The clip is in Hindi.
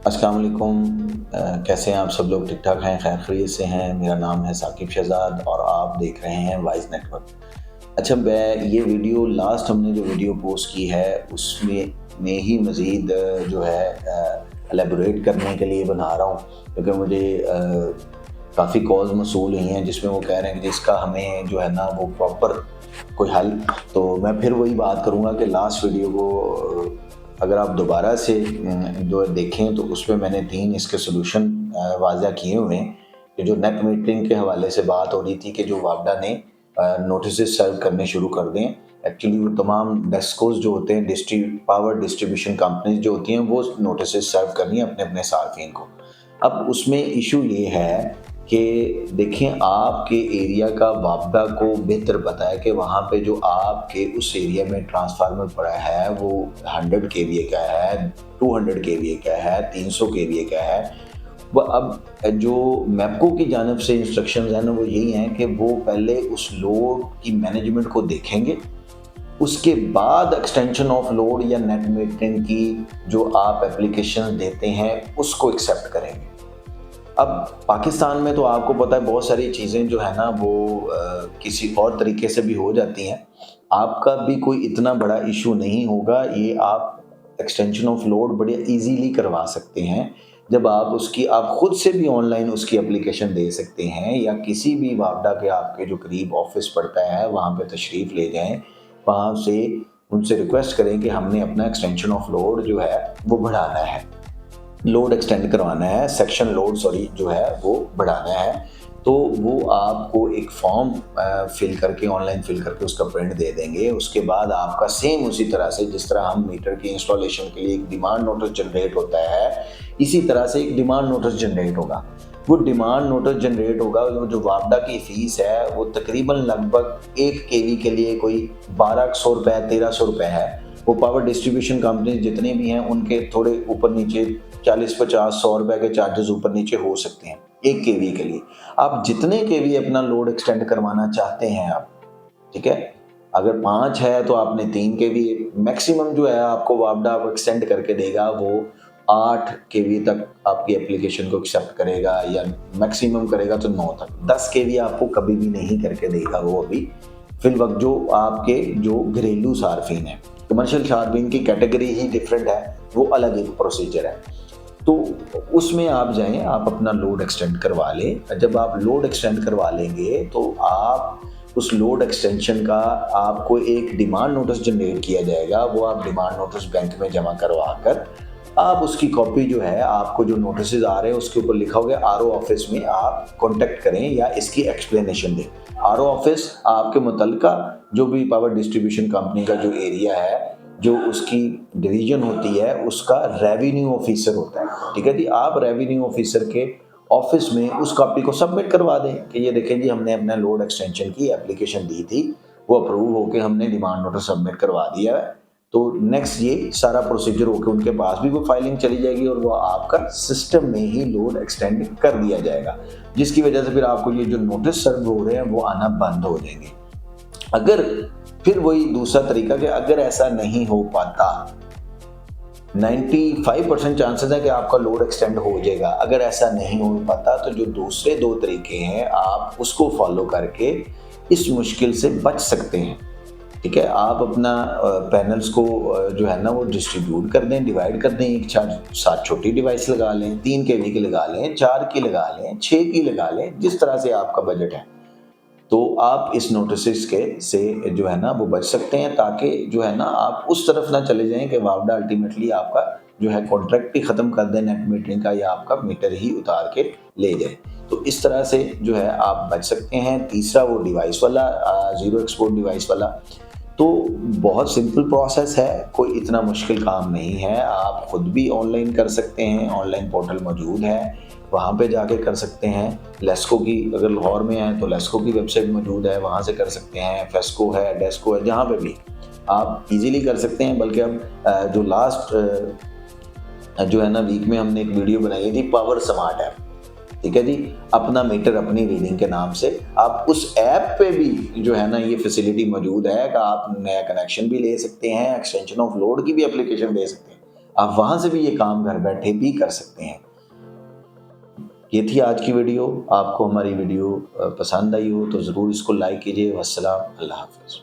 अस्सलाम वालेकुम। कैसे हैं आप सब लोग? ठीक ठाक हैं, खैर खैरियत से हैं। मेरा नाम है साकिब शहज़ाद और आप देख रहे हैं वाइज़ नेटवर्क। अच्छा, मैं ये वीडियो लास्ट हमने जो वीडियो पोस्ट की है उसमें ही मज़ीद जो है एलेबोरेट करने के लिए बना रहा हूँ, क्योंकि मुझे काफ़ी कॉल्स मौसूल हुई हैं जिसमें वो कह रहे हैं कि इसका हमें जो है ना वो प्रॉपर कोई हल। तो मैं फिर वही बात करूँगा कि लास्ट वीडियो को अगर आप दोबारा से जो देखें तो उसमें मैंने 3 इसके सॉल्यूशन वाज़ा किए हुए हैं कि जो नेट मीटरिंग के हवाले से बात हो रही थी कि जो वापडा ने नोटिसेस सर्व करने शुरू कर दें। एक्चुअली वो तमाम डेस्कोस जो होते हैं, पावर डिस्ट्रीब्यूशन कंपनीज जो होती हैं, वो नोटिसेस सर्व करनी है अपने अपने सार्फिन को। अब उसमें इशू ये है कि देखें, आपके एरिया का वापडा को बेहतर पता है कि वहाँ पे जो आपके उस एरिया में ट्रांसफार्मर पड़ा है वो 100 केवीए का है, 200 केवीए का है, 300 केवीए का है। अब जो मैप्को की जानिब से इंस्ट्रक्शंस हैं ना, वो यही हैं कि वो पहले उस लोड की मैनेजमेंट को देखेंगे, उसके बाद एक्सटेंशन ऑफ लोड या नेट मीटरिंग की जो आप एप्लीकेशन देते हैं उसको एक्सेप्ट करेंगे। अब पाकिस्तान में तो आपको पता है बहुत सारी चीज़ें जो है ना वो किसी और तरीके से भी हो जाती हैं। आपका भी कोई इतना बड़ा इशू नहीं होगा, ये आप एक्सटेंशन ऑफ लोड बड़े ईज़िली करवा सकते हैं। जब आप खुद से भी ऑनलाइन उसकी एप्लीकेशन दे सकते हैं, या किसी भी वापडा के आपके जो करीब ऑफ़िस पड़ता है वहाँ पे तशरीफ़ ले जाएँ। वहाँ से उनसे रिक्वेस्ट करें कि हमने अपना एक्सटेंशन ऑफ लोड जो है वो बढ़ाना है, लोड एक्सटेंड करवाना है, सेक्शन लोड सॉरी जो है वो बढ़ाना है। तो वो आपको एक फॉर्म फिल करके, ऑनलाइन फिल करके उसका प्रिंट दे देंगे। उसके बाद आपका सेम उसी तरह से जिस तरह हम मीटर की इंस्टॉलेशन के लिए एक डिमांड नोटिस जनरेट होता है, इसी तरह से एक डिमांड नोटिस जनरेट होगा। वो डिमांड नोटिस जनरेट होगा, वो जो वापडा की फ़ीस है वो तकरीबन लगभग 1 केवी के लिए कोई 1200 रुपए, 1300 रुपए है। वो पावर डिस्ट्रीब्यूशन कंपनी जितने भी हैं उनके थोड़े ऊपर नीचे 40-50-100 रुपए के चार्जेस ऊपर नीचे हो सकते हैं 1 केवी के लिए। आप जितने केवी अपना लोड एक्सटेंड करवाना चाहते हैं आप, ठीक है? अगर 5 है तो आपने 3 केवी, मैक्सिमम जो है आपको वापडा आपको एक्सटेंड करके देगा वो 8 केवी तक आपकी एप्लीकेशन को एक्सेप्ट करेगा, या मैक्सिमम करेगा तो 9 तक। 10 केवी आपको कभी भी नहीं करके देगा वो अभी फिलवक्त जो आपके जो घरेलू सार्फिन है। कमर्शियल सार्फिन की कैटेगरी ही डिफरेंट है, वो अलग एक प्रोसीजर है। तो उसमें आप जाएँ, आप अपना लोड एक्सटेंड करवा लें। जब आप लोड एक्सटेंड करवा लेंगे तो आप उस लोड एक्सटेंशन का आपको एक डिमांड नोटिस जनरेट किया जाएगा। वो आप डिमांड नोटिस बैंक में जमा करवा कर आप उसकी कॉपी जो है, आपको जो नोटिसेस आ रहे हैं उसके ऊपर लिखा होगा आरओ ऑफिस में आप कॉन्टैक्ट करें या इसकी एक्सप्लेनेशन दें। आरओ ऑफिस आपके मुतल्लिका जो भी पावर डिस्ट्रीब्यूशन कंपनी का जो एरिया है, जो उसकी डिवीजन होती है, उसका रेवेन्यू ऑफिसर होता है। ठीक है जी, आप रेवेन्यू ऑफिसर के ऑफिस में उस कॉपी को सबमिट करवा दें कि ये देखें जी, हमने अपना लोड एक्सटेंशन की एप्लीकेशन दी थी, वो अप्रूव होके हमने डिमांड नोटिस सबमिट करवा दिया है। तो नेक्स्ट ये सारा प्रोसीजर होके उनके पास भी वो फाइलिंग चली जाएगी और वो आपका सिस्टम में ही लोड एक्सटेंड कर दिया जाएगा, जिसकी वजह से फिर आपको ये जो नोटिस सर्व हो रहे हैं वो आना बंद हो जाएंगे। अगर फिर वही दूसरा तरीका कि अगर ऐसा नहीं हो पाता, 95% चांसेस है कि आपका लोड एक्सटेंड हो जाएगा। अगर ऐसा नहीं हो पाता तो जो दूसरे 2 तरीके हैं आप उसको फॉलो करके इस मुश्किल से बच सकते हैं। ठीक है, आप अपना पैनल्स को जो है ना वो डिस्ट्रीब्यूट कर दें, डिवाइड कर दें। एक 7 छोटी डिवाइस लगा लें, 3 केवी की लगा लें, 4 की लगा लें, 6 की लगा लें, जिस तरह से आपका बजट है। तो आप इस नोटिसेस के से जो है ना वो बच सकते हैं, ताकि जो है ना आप उस तरफ ना चले जाएं कि वापडा अल्टीमेटली आपका जो है कॉन्ट्रैक्ट ही ख़त्म कर दे नेट मीटरिंग का, या आपका मीटर ही उतार के ले जाए। तो इस तरह से जो है आप बच सकते हैं। तीसरा वो डिवाइस वाला, ज़ीरो एक्सपोर्ट डिवाइस वाला, तो बहुत सिंपल प्रोसेस है, कोई इतना मुश्किल काम नहीं है। आप खुद भी ऑनलाइन कर सकते हैं, ऑनलाइन पोर्टल मौजूद है, वहाँ पे जाके कर सकते हैं। लेस्को की, अगर लाहौर में है तो लेस्को की वेबसाइट मौजूद है, वहाँ से कर सकते हैं। फेस्को है, डेस्को है, जहाँ पे भी आप इजीली कर सकते हैं। बल्कि अब जो लास्ट जो है ना वीक में हमने एक वीडियो बनाई थी पावर स्मार्ट ऐप, ठीक है जी, अपना मीटर अपनी रीडिंग के नाम से। आप उस ऐप पे भी जो है ना ये फैसिलिटी मौजूद है कि आप नया कनेक्शन भी ले सकते हैं, एक्सटेंशन ऑफ लोड की भी एप्लीकेशन दे सकते हैं। आप वहाँ से भी ये काम घर बैठे भी कर सकते हैं। ये थी आज की वीडियो। आपको हमारी वीडियो पसंद आई हो तो ज़रूर इसको लाइक कीजिए। वस्सलाम, अल्लाह हाफ़िज़।